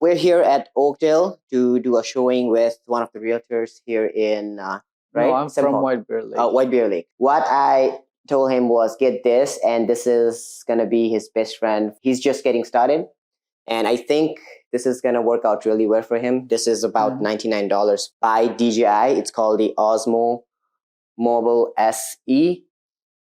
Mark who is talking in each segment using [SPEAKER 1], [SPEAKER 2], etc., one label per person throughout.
[SPEAKER 1] We're here at Oakdale to do a showing with one of the realtors here in right?
[SPEAKER 2] No, I'm
[SPEAKER 1] Simple.
[SPEAKER 2] from White Bear Lake.
[SPEAKER 1] White Bear Lake. What I told him was get this, and this is gonna be his best friend. He's just getting started, and I think this is gonna work out really well for him. This is about $99 by DJI. It's called the Osmo Mobile SE.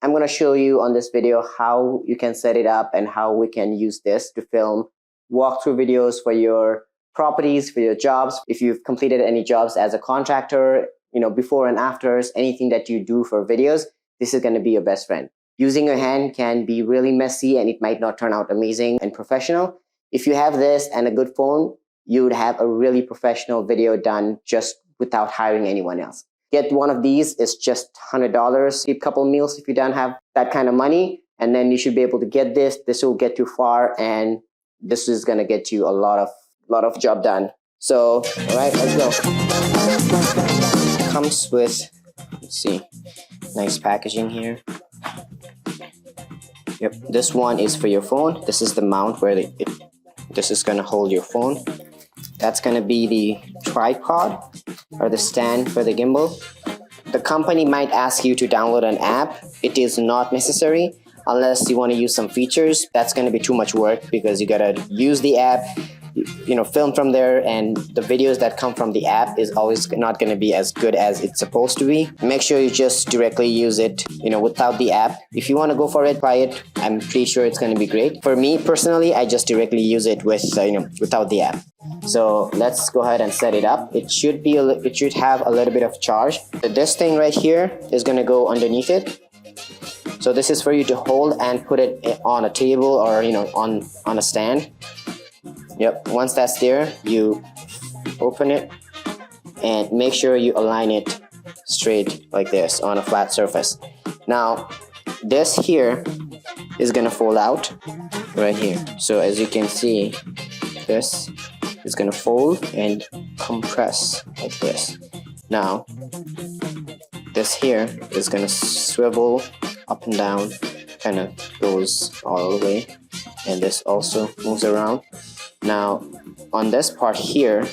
[SPEAKER 1] I'm gonna show you on this video how you can set it up and how we can use this to film walkthrough videos for your properties, for your jobs. If you've completed any jobs as a contractor, before and afters, anything that you do for videos, this is gonna be your best friend. Using your hand can be really messy and it might not turn out amazing and professional. If you have this and a good phone, you would have a really professional video done just without hiring anyone else. Get one of these, it's just $100. Keep a couple meals if you don't have that kind of money, and then you should be able to get this. This will get you far, and this is gonna get you a lot of job done. So, all right, let's go. Comes with, let's see, nice packaging here. Yep, this one is for your phone. This is the mount where this is gonna hold your phone. That's gonna be the tripod or the stand for the gimbal. The company might ask you to download an app. It is not necessary unless you want to use some features. That's going to be too much work because you gotta use the app, film from there, and the videos that come from the app is always not going to be as good as it's supposed to be. Make sure you just directly use it, without the app. If you want to go for it, try it. I'm pretty sure it's going to be great. For me personally, I just directly use it with, without the app. So let's go ahead and set it up. It should have a little bit of charge. This thing right here is going to go underneath it. So this is for you to hold and put it on a table or on a stand. Yep, once that's there, you open it and make sure you align it straight like this on a flat surface. Now this here is gonna fold out right here. So as you can see, this is gonna fold and compress like this. Now this here is gonna swivel up and down, kind of goes all the way, and this also moves around. Now on this part here,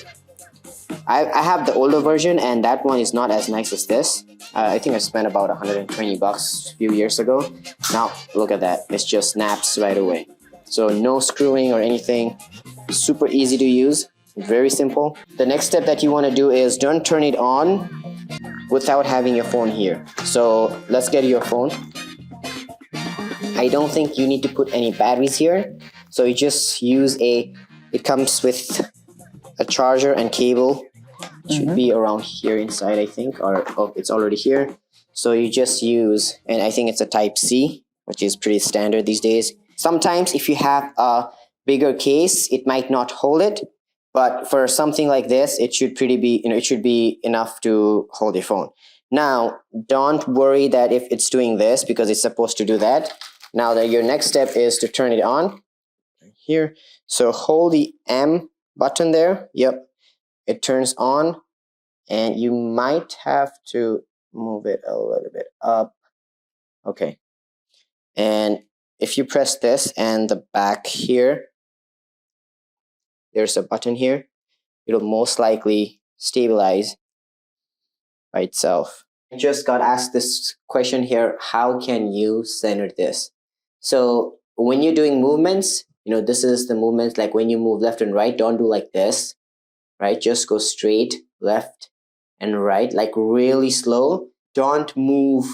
[SPEAKER 1] I have the older version, and that one is not as nice as this. I think I spent about $120 a few years ago. Now look at that, it just snaps right away. So no screwing or anything, super easy to use, very simple. The next step that you want to do is don't turn it on without having your phone here. So let's get your phone. I don't think you need to put any batteries here, so you just use it comes with a charger and cable. It should be around here inside, I think, or it's already here. So you just use, and I think it's a type C, which is pretty standard these days. Sometimes if you have a bigger case, it might not hold it, but for something like this, it should be enough to hold your phone. Now, don't worry that if it's doing this, because it's supposed to do that. Now your next step is to turn it on here. So hold the M button there. Yep, it turns on, and you might have to move it a little bit up. Okay, and if you press this and the back here, there's a button here. It'll most likely stabilize by itself. I just got asked this question here: how can you center this? So when you're doing movements, this is the movements, like when you move left and right, don't do like this, right? Just go straight left and right, like really slow. Don't move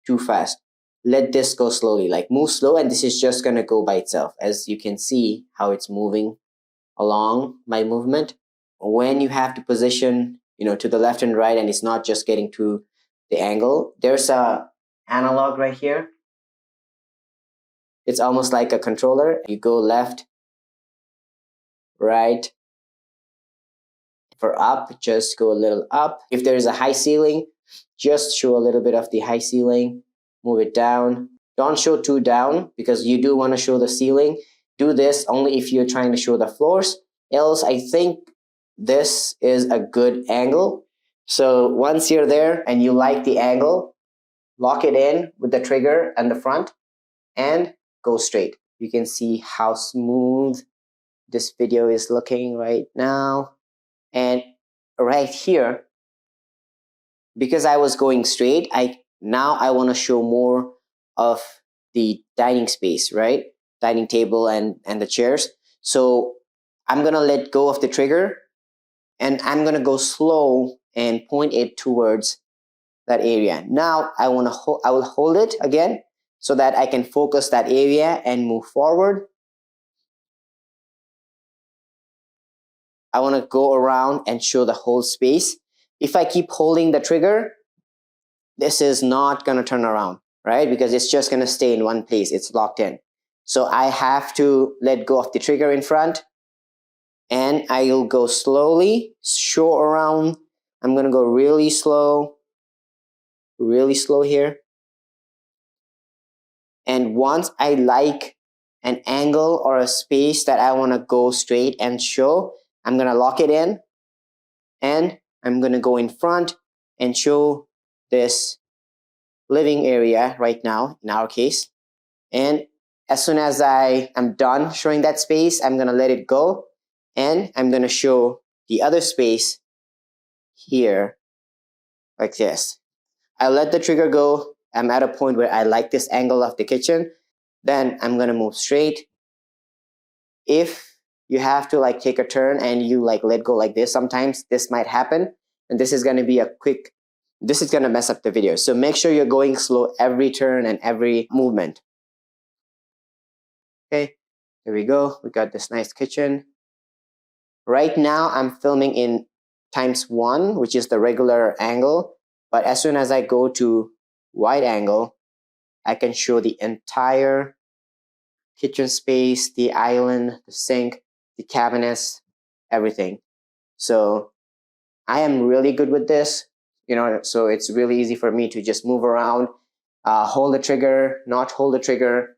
[SPEAKER 1] too fast. Let this go slowly, like move slow, and this is just gonna go by itself. As you can see how it's moving along by movement. When you have to position, to the left and right, and it's not just getting to the angle, there's a analog right here. It's almost like a controller. You go left, right. For up, just go a little up. If there is a high ceiling, just show a little bit of the high ceiling. Move it down. Don't show too down, because you do want to show the ceiling. Do this only if you're trying to show the floors. Else, I think this is a good angle. So once you're there and you like the angle, lock it in with the trigger and the front and go straight. You can see how smooth this video is looking right now. And right here, because I was going straight, now I want to show more of the dining space, right? Dining table and the chairs. So I'm gonna let go of the trigger and I'm gonna go slow and point it towards that area. Now I will hold it again so that I can focus that area and move forward. I want to go around and show the whole space. If I keep holding the trigger, this is not going to turn around, right? Because it's just going to stay in one place. It's locked in. So I have to let go of the trigger in front and I'll go slowly, show around. I'm going to go really slow here. And once I like an angle or a space that I want to go straight and show, I'm going to lock it in and I'm going to go in front and show this living area right now in our case. And as soon as I am done showing that space, I'm going to let it go and I'm going to show the other space here like this. I let the trigger go. I'm at a point where I like this angle of the kitchen. Then I'm going to move straight. If you have to like take a turn and you like let go like this, sometimes this might happen. And this is going to be this is going to mess up the video. So make sure you're going slow every turn and every movement. Okay, here we go. We got this nice kitchen. Right now I'm filming in ×1, which is the regular angle. But as soon as I go to wide angle, I can show the entire kitchen space, the island, the sink, the cabinets, everything. So I am really good with this, so it's really easy for me to just move around, hold the trigger, not hold the trigger.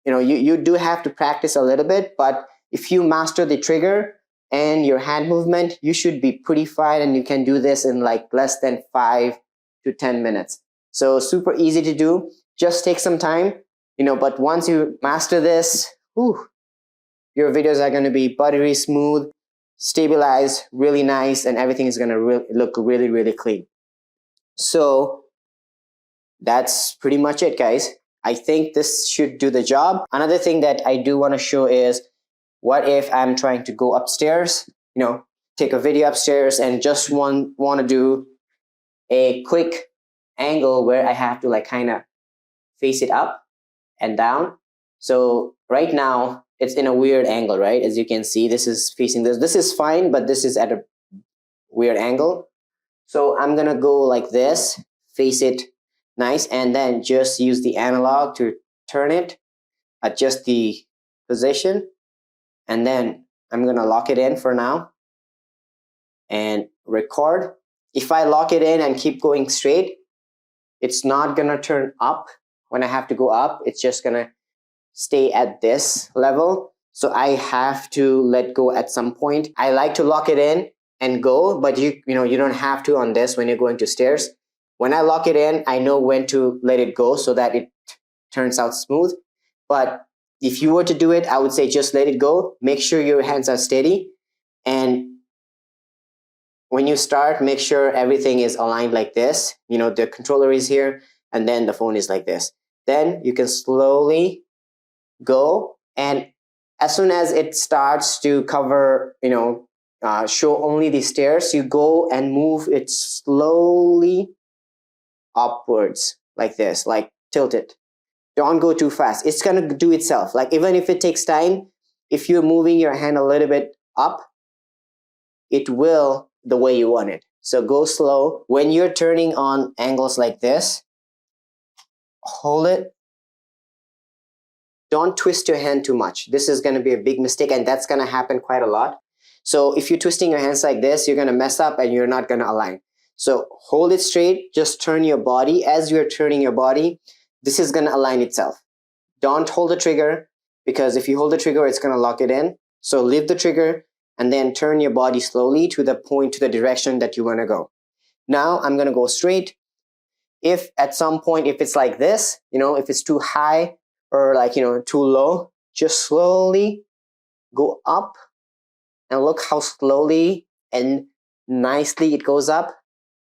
[SPEAKER 1] You do have to practice a little bit, but if you master the trigger and your hand movement, you should be pretty fine and you can do this in like less than 5 to 10 minutes. So super easy to do. Just take some time, but once you master this, your videos are going to be buttery smooth, stabilized, really nice, and everything is going to look really, really clean. So that's pretty much it, guys. I think this should do the job. Another thing that I do want to show is, what if I'm trying to go upstairs, take a video upstairs and just want to do a quick angle where I have to like kind of face it up and down. So right now it's in a weird angle, right? As you can see, this is facing this. This is fine, but this is at a weird angle. So I'm gonna go like this, face it nice, and then just use the analog to turn it, adjust the position, and then I'm gonna lock it in for now and record. If I lock it in and keep going straight, it's not gonna turn up when I have to go up. It's just gonna stay at this level. So I have to let go at some point. I like to lock it in and go, but you don't have to on this when you're going to stairs. When I lock it in, I know when to let it go so that it turns out smooth. But if you were to do it, I would say just let it go. Make sure your hands are steady. And when you start, make sure everything is aligned like this. The controller is here and then the phone is like this. Then you can slowly go, and as soon as it starts to cover, show only the stairs, you go and move it slowly upwards like this, like tilt it. Don't go too fast. It's gonna do itself. Like even if it takes time, if you're moving your hand a little bit up, it will the way you want it. So go slow. When you're turning on angles like this, hold it. Don't twist your hand too much. This is going to be a big mistake, and that's going to happen quite a lot. So if you're twisting your hands like this, you're going to mess up and you're not going to align. So hold it straight. Just turn your body. As you're turning your body, this is going to align itself. Don't hold the trigger, because if you hold the trigger, it's going to lock it in. So leave the trigger and then turn your body slowly to the direction that you want to go. Now I'm going to go straight. If at some point, if it's like this, if it's too high or like, too low, just slowly go up, and look how slowly and nicely it goes up.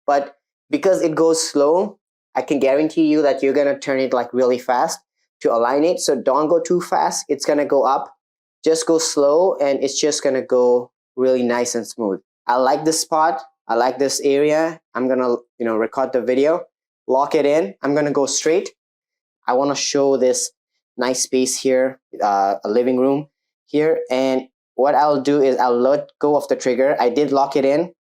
[SPEAKER 1] But because it goes slow, I can guarantee you that you're gonna turn it like really fast to align it. So don't go too fast, it's gonna go up. Just go slow and it's just gonna go really nice and smooth. I like this spot, I like this area. I'm gonna record the video, lock it in. I'm gonna go straight. I want to show this nice space here, a living room here. And what I'll do is I'll let go of the trigger. I did lock it in.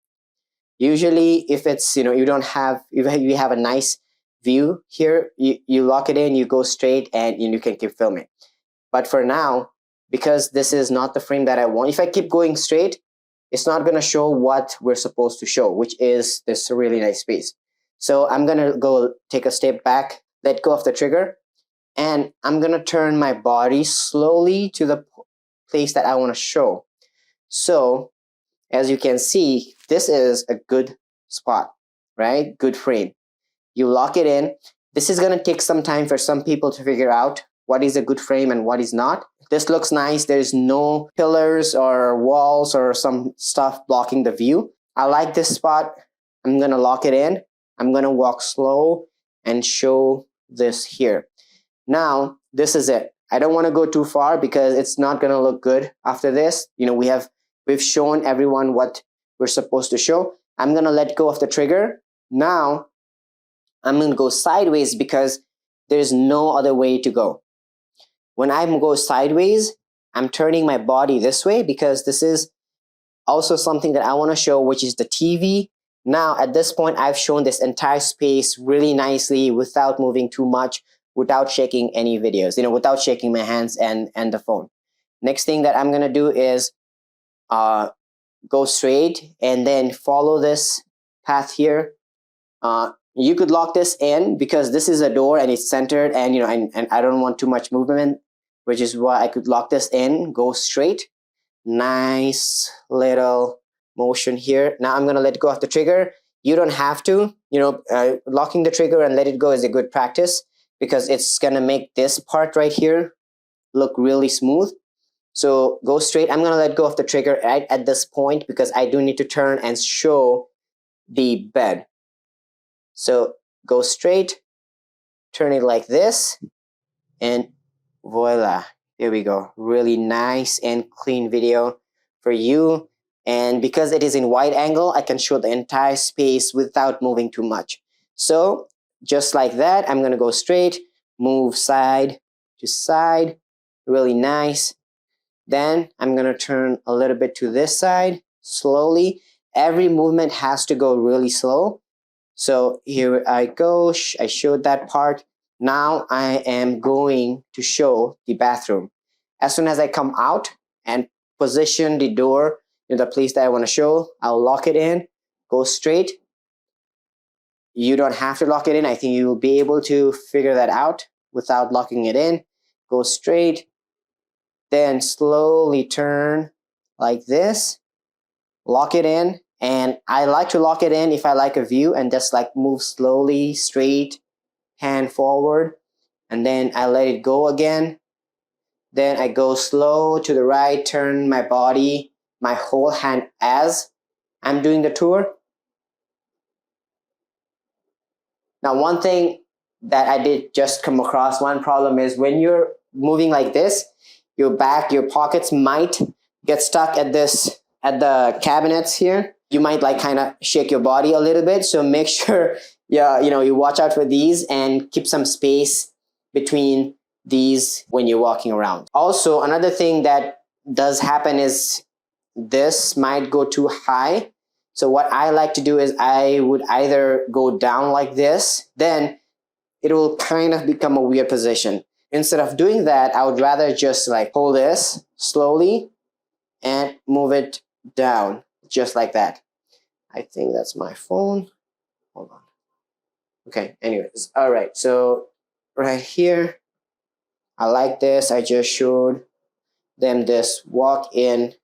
[SPEAKER 1] Usually if it's, you don't have, you have a nice view here, you lock it in, you go straight, and you can keep filming. But for now, because this is not the frame that I want, if I keep going straight, it's not going to show what we're supposed to show, which is this really nice space. So I'm going to go take a step back, let go of the trigger, and I'm going to turn my body slowly to the place that I want to show. So as you can see, this is a good spot, right? Good frame. You lock it in. This is going to take some time for some people to figure out what is a good frame and what is not. This looks nice. There's no pillars or walls or some stuff blocking the view. I like this spot. I'm going to lock it in. I'm going to walk slow and show this here. Now, this is it. I don't want to go too far because it's not going to look good after this. We've shown everyone what we're supposed to show. I'm going to let go of the trigger. Now, I'm going to go sideways because there's no other way to go. When I go sideways, I'm turning my body this way because this is also something that I want to show, which is the TV. Now, at this point, I've shown this entire space really nicely without moving too much, without shaking any videos, without shaking my hands and the phone. Next thing that I'm going to do is go straight and then follow this path here. You could lock this in because this is a door and it's centered, and and I don't want too much movement, which is why I could lock this in, go straight. Nice little motion here. Now I'm going to let go of the trigger. You don't have to, locking the trigger and let it go is a good practice because it's going to make this part right here look really smooth. So go straight. I'm going to let go of the trigger right at this point because I do need to turn and show the bed. So go straight, turn it like this, and voila, there we go. Really nice and clean video for you. And because it is in wide angle, I can show the entire space without moving too much. So just like that, I'm going to go straight, move side to side, really nice. Then I'm going to turn a little bit to this side slowly. Every movement has to go really slow. So here I go. I showed that part. Now I am going to show the bathroom. As soon as I come out and position the door in the place that I want to show, I'll lock it in, go straight. You don't have to lock it in. I think you will be able to figure that out without locking it in. Go straight, then slowly turn like this, lock it in. And I like to lock it in if I like a view and just like move slowly, straight, hand forward, and then I let it go again. Then I go slow to the right, turn my body, my whole hand as I'm doing the tour. Now, one thing that I did just come across, one problem is when you're moving like this, your back, your pockets might get stuck at the cabinets here. You might like kind of shake your body a little bit. So make sure you watch out for these and keep some space between these when you're walking around. Also, another thing that does happen is this might go too high. So what I like to do is I would either go down like this, then it will kind of become a weird position. Instead of doing that, I would rather just like hold this slowly and move it down just like that. I think that's my phone. Hold on. Okay, anyways. All right, so right here, I like this. I just showed them this walk-in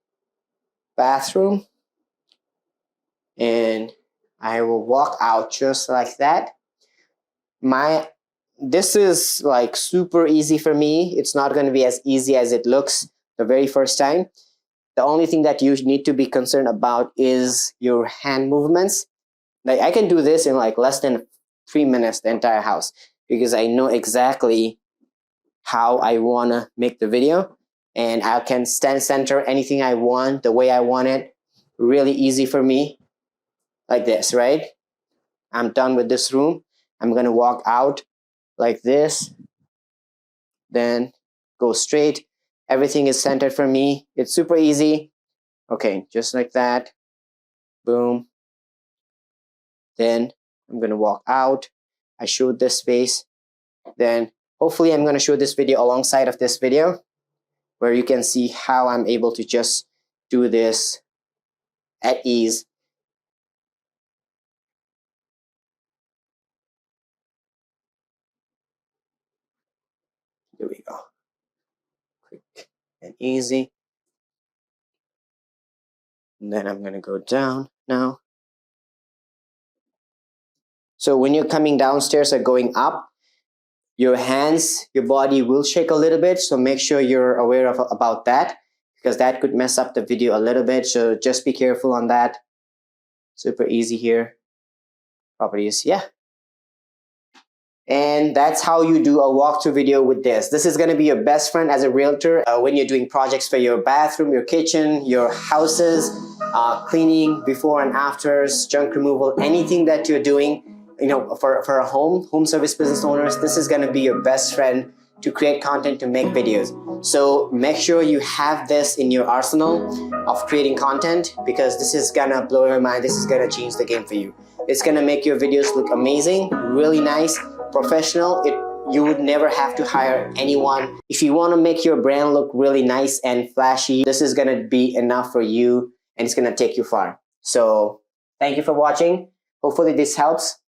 [SPEAKER 1] bathroom. And I will walk out just like that. My this is like super easy for me. It's not going to be as easy as it looks the very first time. The only thing that you need to be concerned about is your hand movements. Like I can do this in like less than 3 minutes, the entire house, because I know exactly how I want to make the video, and I can stand center anything I want the way I want it. Really easy for me, like this, right? I'm done with this room. I'm going to walk out like this, then go straight. Everything is centered for me. It's super easy. Okay, just like that. Boom. Then I'm going to walk out. I showed this space. Then hopefully I'm going to show this video alongside of this video, where you can see how I'm able to just do this at ease. Here we go. Quick and easy. And then I'm going to go down now. So when you're coming downstairs or going up, your hands, your body will shake a little bit. So make sure you're aware of about that, because that could mess up the video a little bit. So just be careful on that. Super easy here. Properties, yeah. And that's how you do a walkthrough video with this. This is going to be your best friend as a realtor when you're doing projects for your bathroom, your kitchen, your houses, cleaning, before and afters, junk removal, anything that you're doing, you know, for a home service business owners. This is going to be your best friend to create content, to make videos. So make sure you have this in your arsenal of creating content, because this is going to blow your mind. This is going to change the game for you. It's going to make your videos look amazing, really nice, professional. You would never have to hire anyone. If you want to make your brand look really nice and flashy, this is going to be enough for you, and it's going to take you far. So thank you for watching. Hopefully this helps.